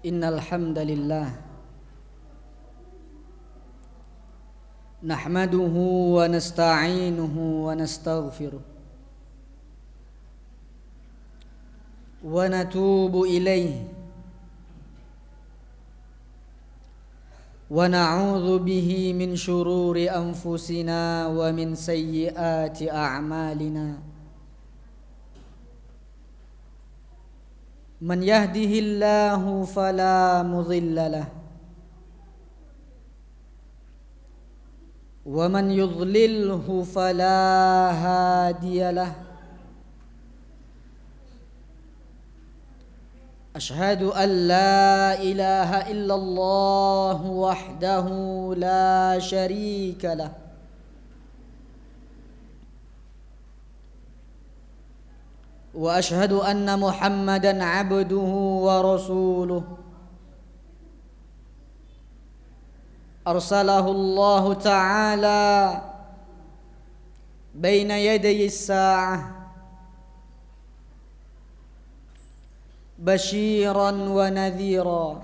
Innal hamdalillah nahmaduhu wa nasta'inuhu wa nastaghfiruh wa natubu ilayhi wa na'udzu bihi min shururi anfusina wa min sayyiati a'malina. Man yahdihillahu fala mudilla lahu wa man yudlilhu fala hadiya lahu. Ashhadu an la ilaha illallah wahdahu la syarika lah wa ashhadu anna Muhammadan abduhu wa rasuluh arsalahu Allah ta'ala baina yaday as-sa'ah bashiran wa nadhira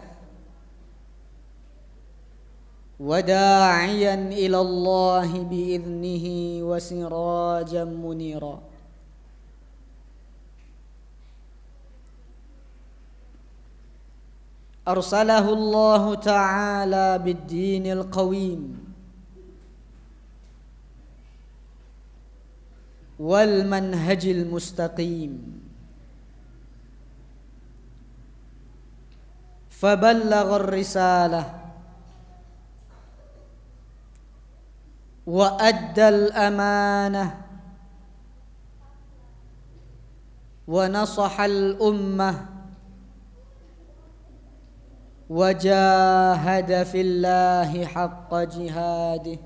wa da'iyan ila Allah bi'idhnihi wa sirajan munira. Arsalahu Allah ta'ala bid-dinil qawim wal manhajil mustaqim faballagha ar-risalah wa adda al-amanah wa nasaha al-ummah wa jahada fillahi haqqa jihadih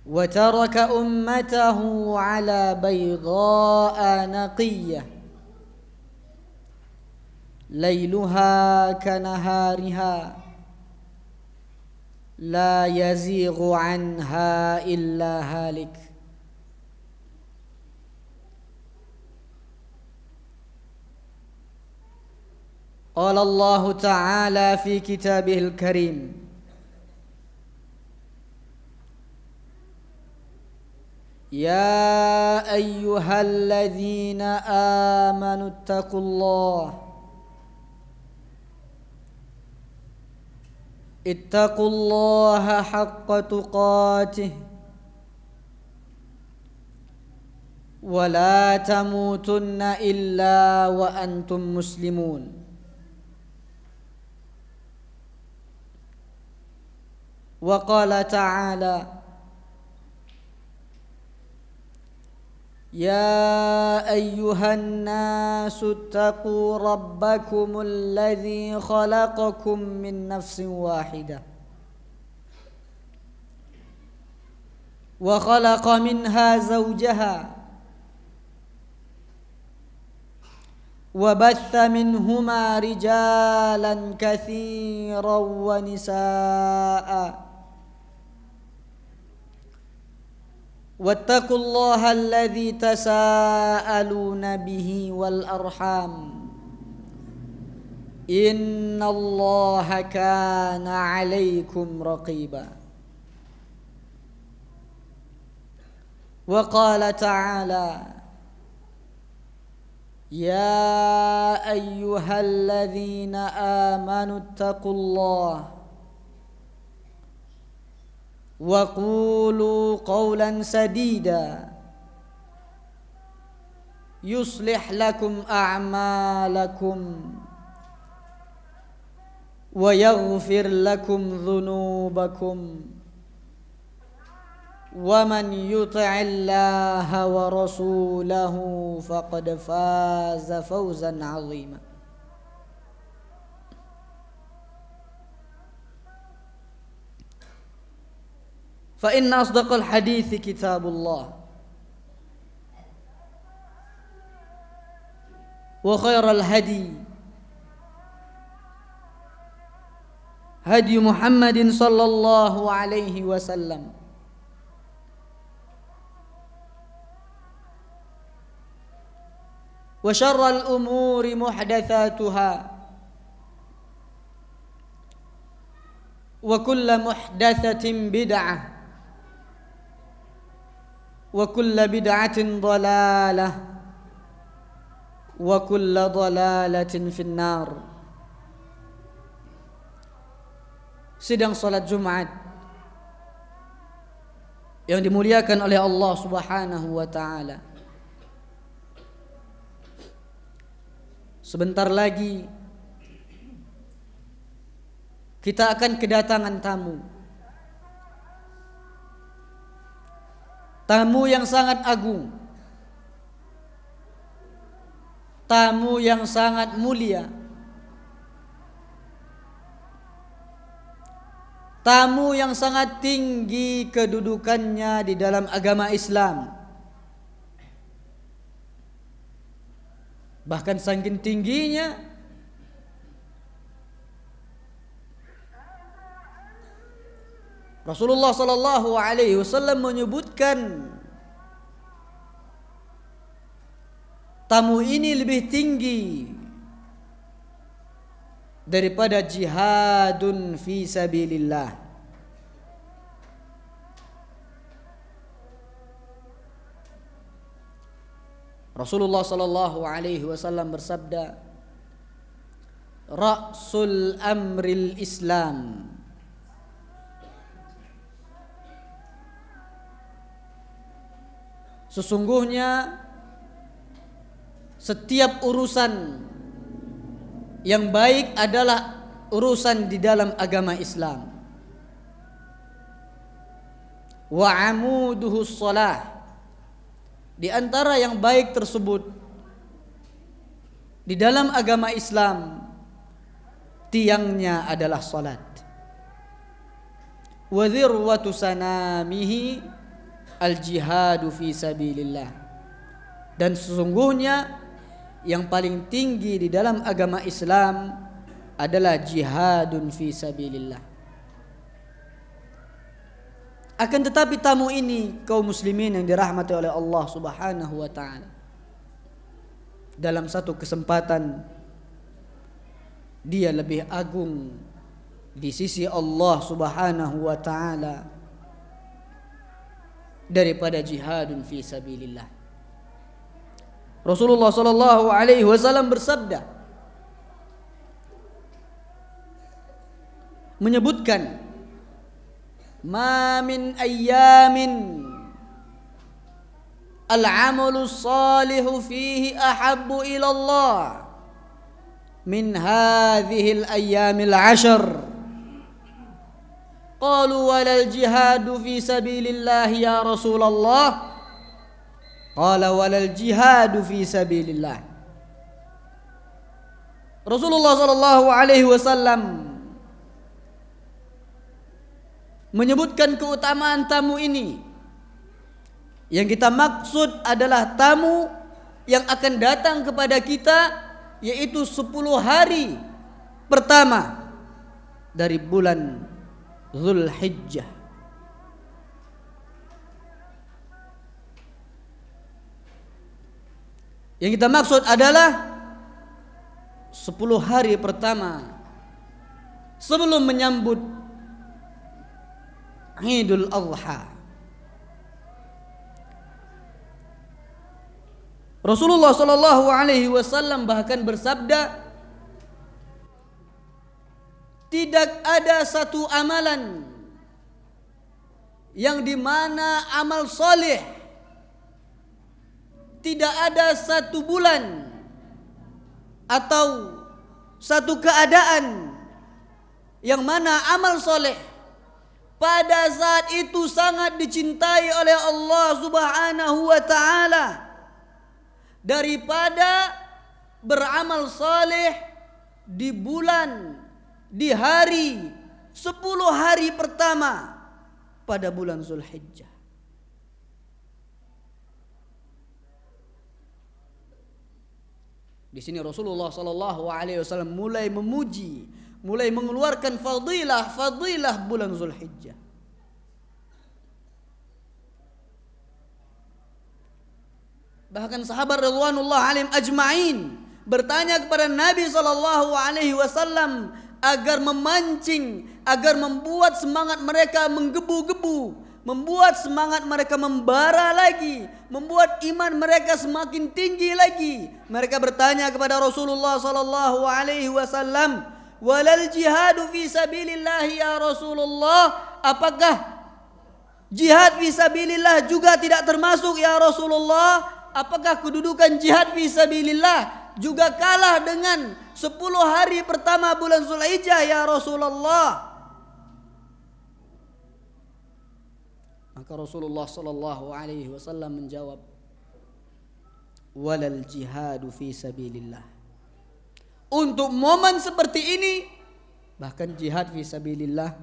wa taraka ummatahu ala baydha'a naqiyyah layluha kanahariha la yazighu anha illa halik. Qala Allah ta'ala fi kitabihil karim ya ayyuhalladzina amanu ittaqullaha haqqa tuqatih wa la tamutunna illa wa antum muslimun. Wa qala ta'ala ya ayyuhan nasu ittaqu rabbakumul ladzi khalaqakum min nafsin wahidah wa khalaqa minha zawjaha wa batha minhuma rijalan katsiran wa nisaa'a wattaqullaha alladzi tasaaluna bihi wal arham innallaha kana 'alaikum raqiba. Wa qala ta'ala ya ayyuhalladzina amanu ittaqullaha wa qulu qawlan sadida yuslih lakum a'malakum wa yaghfir lakum dhunubakum wa man yuti'illaha wa rasulahu faqad faza fawzan 'azima. Fa inna asdaqal hadithi kitabullah wa khairal hadi hadi Muhammadin sallallahu alaihi wasallam وشر الأمور محدثاتها وكل محدثة بدعة وكل بدعة ضلالة وكل ضلالة في النار. Sidang salat Jumat yang dimuliakan oleh Allah Subhanahu wa taala. Sebentar lagi kita akan kedatangan tamu. Tamu yang sangat agung. Tamu yang sangat mulia. Tamu yang sangat tinggi kedudukannya di dalam agama Islam. Bahkan saking tingginya Rasulullah sallallahu alaihi wasallam menyebutkan tamu ini lebih tinggi daripada jihadun fi sabilillah. Rasulullah sallallahu alaihi wasallam bersabda, "Ra'sul amril Islam." Sesungguhnya setiap urusan yang baik adalah urusan di dalam agama Islam. Wa amuduhu shalah. Di antara yang baik tersebut di dalam agama Islam, tiangnya adalah salat. Wa dhirwatu sanamihi al-jihadu fi sabilillah. Dan sesungguhnya yang paling tinggi di dalam agama Islam adalah jihadun fi sabilillah. Akan tetapi tamu ini kaum muslimin yang dirahmati oleh Allah Subhanahu wa taala, dalam satu kesempatan dia lebih agung di sisi Allah Subhanahu wa taala daripada jihadun fi sabilillah. Rasulullah sallallahu alaihi wasallam bersabda, menyebutkan, "Ma min ayyamin al-'amalu salihu fihi ahabbu ila Allah min hadhihi al-ayyamil 'ashr." Qalu walal jihadu fi sabilillah ya Rasulullah. Qala walal jihadu fi sabilillah. Rasulullah sallallahu alaihi wasallam menyebutkan keutamaan tamu ini. Yang kita maksud adalah tamu yang akan datang kepada kita, yaitu 10 hari pertama dari bulan Zulhijjah. Yang kita maksud adalah 10 hari pertama sebelum menyambut Idul Adha. Rasulullah sallallahu alaihi wasallam bahkan bersabda, tidak ada satu amalan yang dimana amal soleh, tidak ada satu bulan atau satu keadaan yang mana amal soleh pada saat itu sangat dicintai oleh Allah Subhanahu wa taala daripada beramal saleh di bulan, di hari 10 hari pertama pada bulan Zulhijjah. Di sini Rasulullah sallallahu alaihi wasallam mulai memuji, mulai mengeluarkan fadilah bulan Zulhijjah. bahkan sahabat radhiyallahu alaihim ajma'in bertanya kepada Nabi sallallahu alaihi wasallam agar memancing, agar membuat semangat mereka menggebu-gebu, membuat semangat mereka membara lagi, membuat iman mereka semakin tinggi lagi. Mereka bertanya kepada Rasulullah sallallahu alaihi wasallam, "Walal jihadu fi sabilillah ya Rasulullah?" Apakah jihad fi sabilillah juga tidak termasuk ya Rasulullah? Apakah kedudukan jihad fi sabilillah juga kalah dengan 10 hari pertama bulan Zulhijjah ya Rasulullah? Maka Rasulullah sallallahu alaihi wasallam menjawab, "Walal jihadu fi sabilillah." Untuk momen seperti ini, bahkan jihad fi sabilillah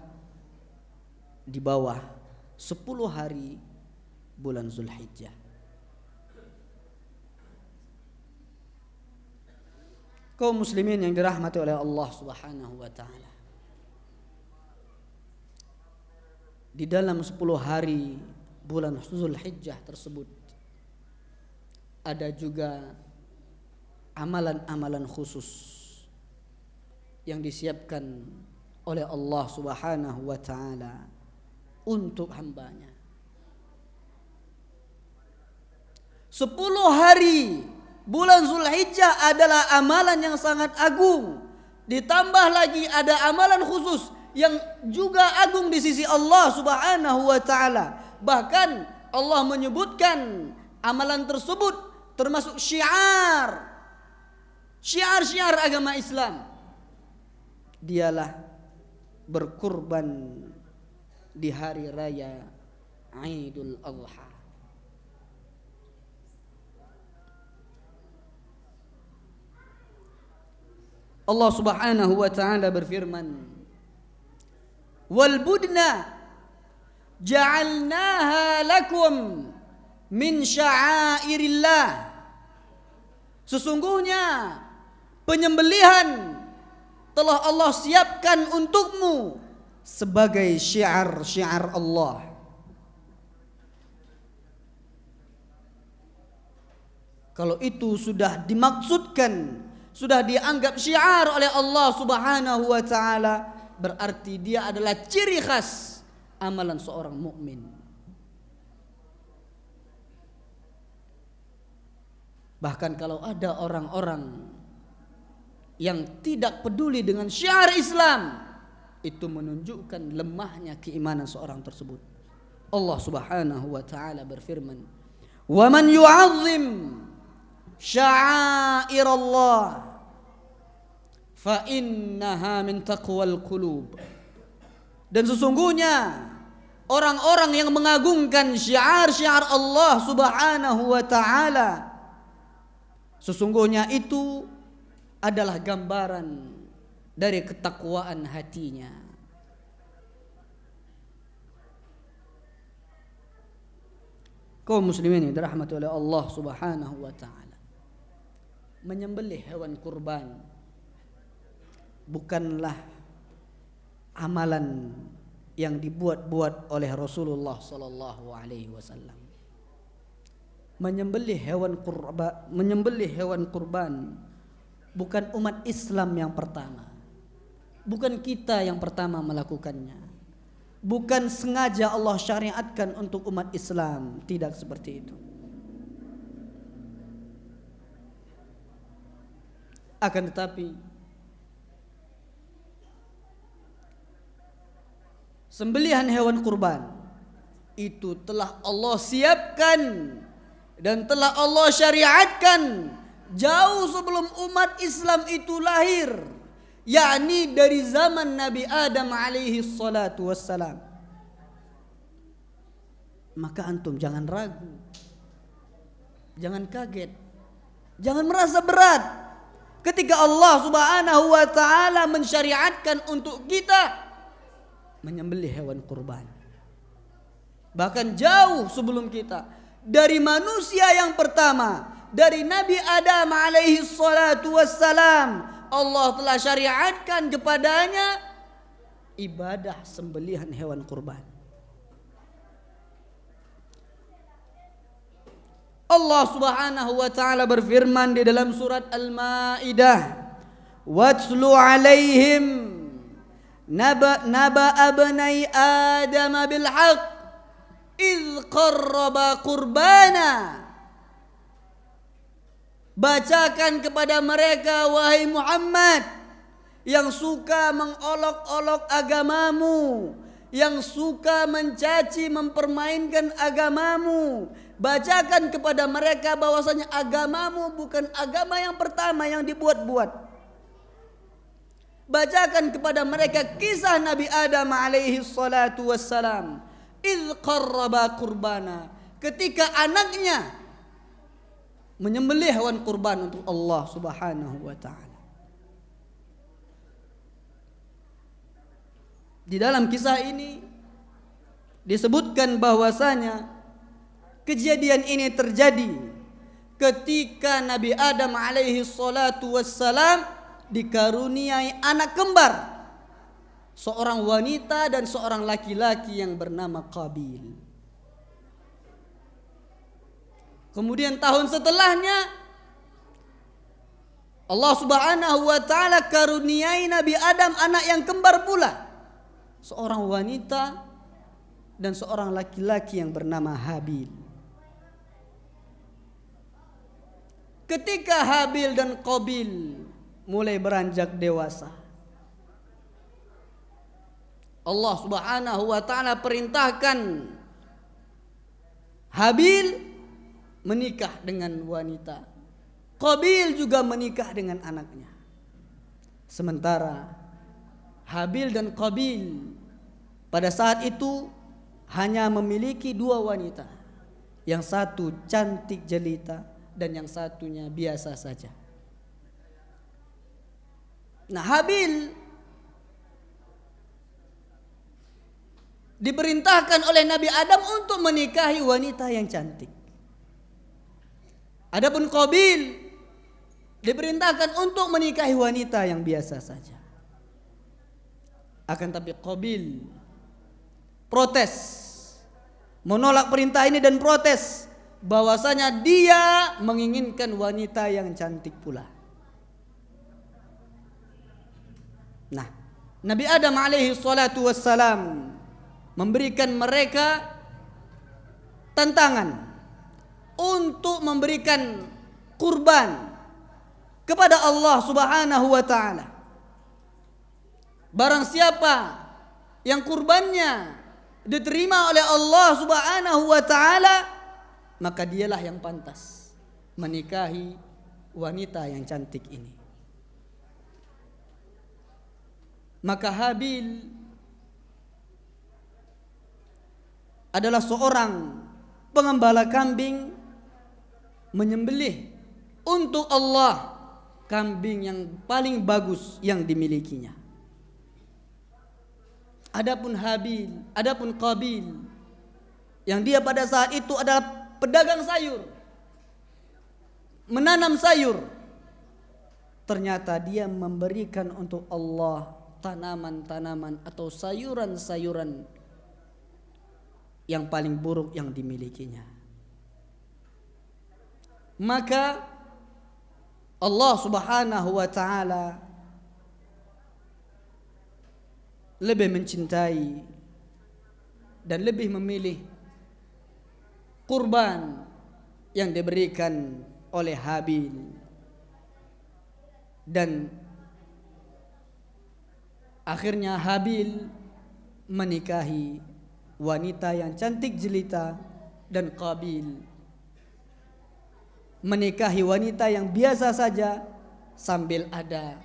di bawah 10 hari bulan Zulhijjah. Kaum muslimin yang dirahmati oleh Allah Subhanahu wa taala. Di dalam 10 hari bulan Zulhijjah tersebut ada juga amalan-amalan khusus yang disiapkan oleh Allah Subhanahu wa taala untuk hambanya. 10 hari bulan Zulhijjah adalah amalan yang sangat agung. Ditambah lagi ada amalan khusus yang juga agung di sisi Allah Subhanahu wa taala. Bahkan Allah menyebutkan amalan tersebut termasuk syiar agama Islam. Dialah berkurban di hari raya Idul Adha. Allah Subhanahu wa taala berfirman, "Wal budna ja'alnaha lakum min sya'airillah." Sesungguhnya penyembelihan telah Allah siapkan untukmu sebagai syiar-syiar Allah. Kalau itu sudah dimaksudkan, sudah dianggap syiar oleh Allah Subhanahu wa taala, berarti dia adalah ciri khas amalan seorang mukmin. Bahkan kalau ada orang-orang yang tidak peduli dengan syiar Islam, itu menunjukkan lemahnya keimanan seorang tersebut. Allah Subhanahu wa taala berfirman, "Wa man yu'azzim sya'airallah fa innaha min taqwal qulub." Dan sesungguhnya orang-orang yang mengagungkan syiar-syiar Allah Subhanahu wa taala, sesungguhnya itu adalah gambaran dari ketakwaan hatinya. Kaum muslimin yang dirahmati oleh Allah Subhanahu wa taala, menyembelih hewan kurban bukanlah amalan yang dibuat-buat oleh Rasulullah sallallahu alaihi wasallam. Menyembelih hewan kurban bukan umat Islam yang pertama. Bukan kita yang pertama melakukannya. Bukan sengaja Allah syariatkan untuk umat Islam, tidak seperti itu. Akan tetapi sembelihan hewan kurban itu telah Allah siapkan dan telah Allah syariatkan jauh sebelum umat Islam itu lahir, yakni dari zaman Nabi Adam alaihi salatu wassalam. Maka antum jangan ragu, jangan kaget, jangan merasa berat ketika Allah Subhanahu wa taala mensyariatkan untuk kita menyembelih hewan kurban. Bahkan jauh sebelum kita, dari manusia yang pertama, dari Nabi Adam alaihi salatu wassalam, Allah telah syariatkan kepadanya ibadah sembelihan hewan kurban. Allah Subhanahu wa taala berfirman di dalam surat Al-Maidah, "Watlu 'alaihim naba abnai Adam bil haqq idz qarraba qurbana." Bacakan kepada mereka wahai Muhammad yang suka mengolok-olok agamamu, yang suka mencaci mempermainkan agamamu, bacakan kepada mereka bahwasanya agamamu bukan agama yang pertama yang dibuat-buat. Bacakan kepada mereka kisah Nabi Adam alaihi salatu wassalam, idz qarraba qurbana, ketika anaknya menyembelih hewan kurban untuk Allah Subhanahu wa taala. Di dalam kisah ini disebutkan bahwasanya kejadian ini terjadi ketika Nabi Adam alaihi salatu wassalam dikaruniai anak kembar, seorang wanita dan seorang laki-laki yang bernama Qabil. Kemudian tahun setelahnya Allah Subhanahu wa taala karuniai Nabi Adam anak yang kembar pula, seorang wanita dan seorang laki-laki yang bernama Habil. Ketika Habil dan Qabil mulai beranjak dewasa, Allah Subhanahu wa taala perintahkan Habil menikah dengan wanita, Qabil juga menikah dengan anaknya. Sementara Habil dan Qabil pada saat itu hanya memiliki dua wanita, yang satu cantik jelita dan yang satunya biasa saja. Nah, Habil diperintahkan oleh Nabi Adam untuk menikahi wanita yang cantik. Adapun Qabil diperintahkan untuk menikahi wanita yang biasa saja. Akan tapi Qabil protes, menolak perintah ini dan protes bahwasanya dia menginginkan wanita yang cantik pula. Nah, Nabi Adam alaihi salatu wassalam memberikan mereka tantangan untuk memberikan kurban kepada Allah Subhanahu wa taala. Barang siapa yang kurbannya diterima oleh Allah Subhanahu wa taala, maka dialah yang pantas menikahi wanita yang cantik ini. Maka Habil adalah seorang pengembala kambing, menyembelih untuk Allah kambing yang paling bagus yang dimilikinya. Adapun Qabil yang dia pada saat itu adalah pedagang sayur, menanam sayur, ternyata dia memberikan untuk Allah tanaman-tanaman atau sayuran-sayuran yang paling buruk yang dimilikinya. Maka Allah Subhanahu wa taala lebih mencintai dan lebih memilih kurban yang diberikan oleh Habil, dan akhirnya Habil menikahi wanita yang cantik jelita dan Qabil menikahi wanita yang biasa saja sambil ada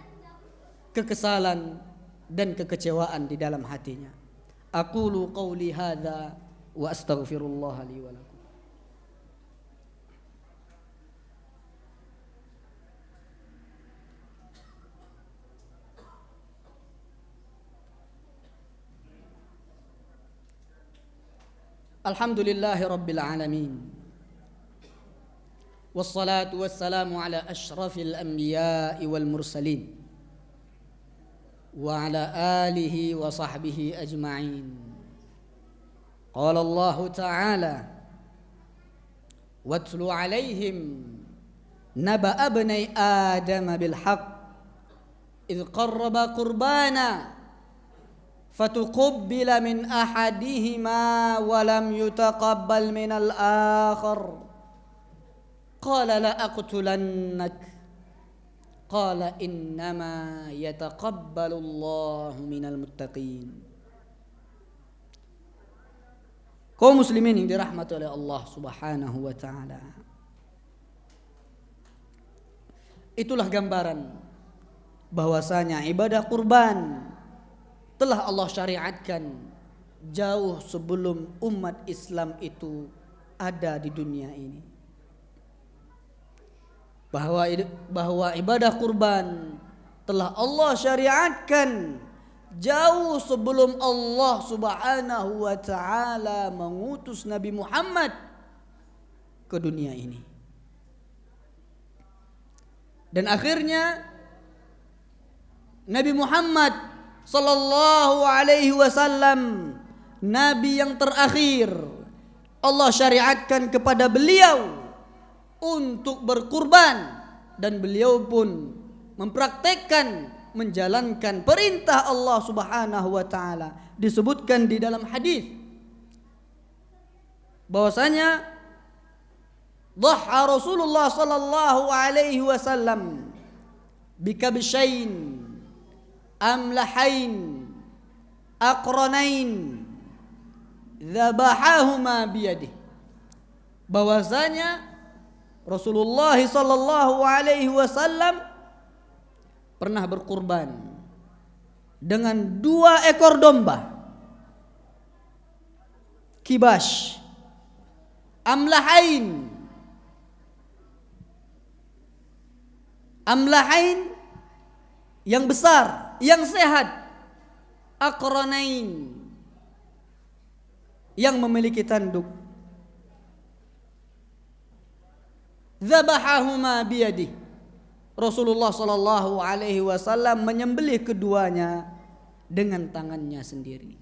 kekesalan dan kekecewaan di dalam hatinya. Aqulu qawli hadza wa astaghfirullah li wa lakum. Alhamdulillahi rabbil alamin. Wassalatu wassalamu ala ashrafil anbiya'i wal mursalin wa ala alihi wa sahbihi ajma'in. Qala Allah ta'ala Watlu alaihim naba'a bani Adam bil haqq idh qarraba qurbana fatuqabbila min ahadihima wa lam yutaqabbal min al-akhar qala la aqtulannak qala innama yataqabbalu Allahu minal muttaqin. Kaum muslimin yang dirahmati oleh Allah Subhanahu wa taala. Itulah gambaran bahwasanya ibadah kurban telah Allah syariatkan jauh sebelum umat Islam itu ada di dunia ini. Bahwa ibadah kurban telah Allah syariatkan jauh sebelum Allah Subhanahu wa taala mengutus Nabi Muhammad ke dunia ini. Dan akhirnya Nabi Muhammad sallallahu alaihi wasallam, nabi yang terakhir, Allah syariatkan kepada beliau untuk berkurban, dan beliau pun mempraktekkan, menjalankan perintah Allah Subhanahu wa taala. Disebutkan di dalam hadis bahwasanya dhaha Rasulullah sallallahu alaihi wasallam bikabshain amlahain aqranain dzabahahuma biyadihi. Bahwasanya Rasulullah sallallahu alaihi wasallam pernah berkurban dengan 2 ekor domba kibash amlahain yang besar, yang sehat, aqranain yang memiliki tanduk, dzabahahuma biyadihi. Rasulullah sallallahu alaihi wasallam menyembelih keduanya dengan tangannya sendiri.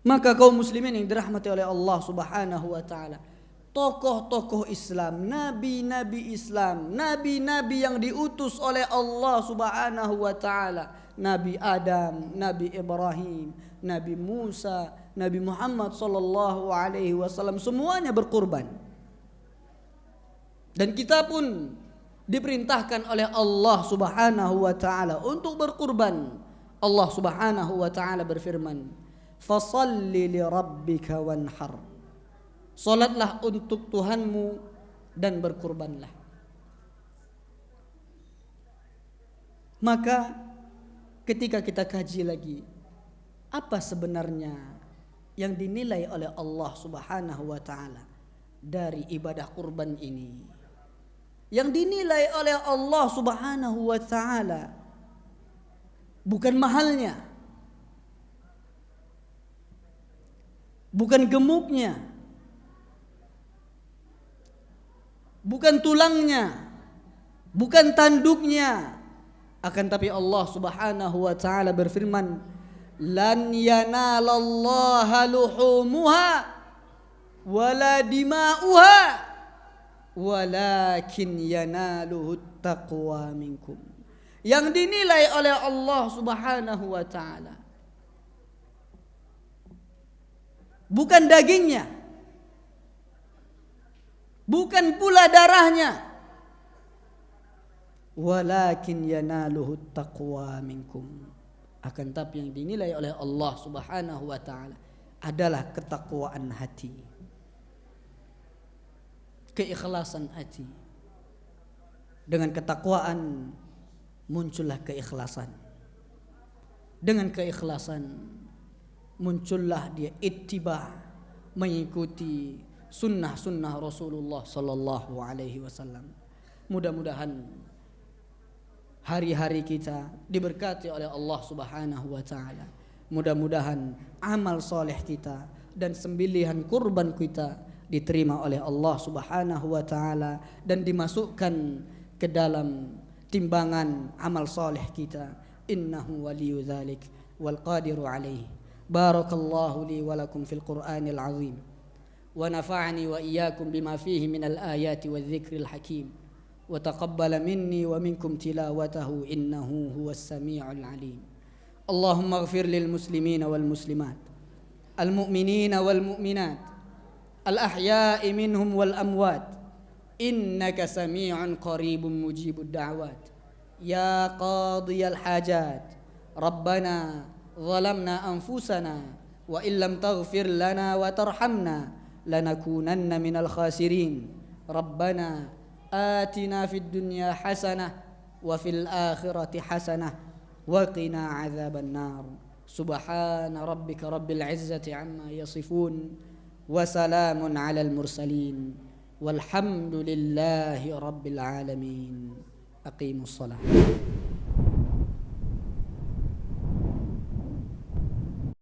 Maka kaum muslimin yang dirahmati oleh Allah Subhanahu wa taala, tokoh-tokoh Islam, nabi-nabi Islam, nabi-nabi yang diutus oleh Allah Subhanahu wa taala, Nabi Adam, Nabi Ibrahim, Nabi Musa, Nabi Muhammad sallallahu alaihi wasallam, semuanya berkurban. Dan kita pun diperintahkan oleh Allah Subhanahu wa taala untuk berkurban. Allah Subhanahu wa taala berfirman, "Fashalli li rabbika wanhar." Salatlah untuk Tuhanmu dan berkurbanlah. Maka ketika kita kaji lagi, apa sebenarnya yang dinilai oleh Allah Subhanahu wa taala dari ibadah kurban ini? Yang dinilai oleh Allah Subhanahu wa taala bukan mahalnya, bukan gemuknya, bukan tulangnya, bukan tanduknya, akan tapi Allah Subhanahu wa taala berfirman, "Lan yanalallaha luhumuha wala dima'uha walakin yanaluhu taqwa minkum." Yang dinilai oleh Allah Subhanahu wa taala bukan dagingnya, bukan pula darahnya, walakin yanaluhu taqwa minkum, akan tapi yang dinilai oleh Allah Subhanahu wa taala adalah ketakwaan hati, keikhlasan hati. Dengan ketakwaan muncullah keikhlasan. Dengan keikhlasan muncullah dia ittiba, mengikuti sunnah-sunnah Rasulullah sallallahu alaihi wasallam. Mudah-mudahan hari-hari kita diberkati oleh Allah Subhanahu wa taala. Mudah-mudahan amal soleh kita dan sembelihan kurban kita diterima oleh Allah Subhanahu wa taala dan dimasukkan ke dalam timbangan amal soleh kita. Innahu waliyu dzalik wal qadiru alaihi. Barakallahu li wa lakum fil Qur'anil azim ونفعني وإياكم بما فيه من الآيات والذكر الحكيم وتقبل مني ومنكم تلاوته إنه هو السميع العليم. اللهم اغفر للمسلمين والمسلمات المؤمنين والمؤمنات الأحياء منهم والأموات إنك سميع قريب مجيب الدعوات. يا قاضي الحاجات ربنا ظلمنا أنفسنا وإن لم تغفر لنا وترحمنا لنكونن من الخاسرين. ربنا آتنا في الدنيا حسنة وفي الآخرة حسنة وقنا عذاب النار. سبحان ربك رب العزة عما يصفون وسلام على المرسلين والحمد لله رب العالمين. أقيموا الصلاة.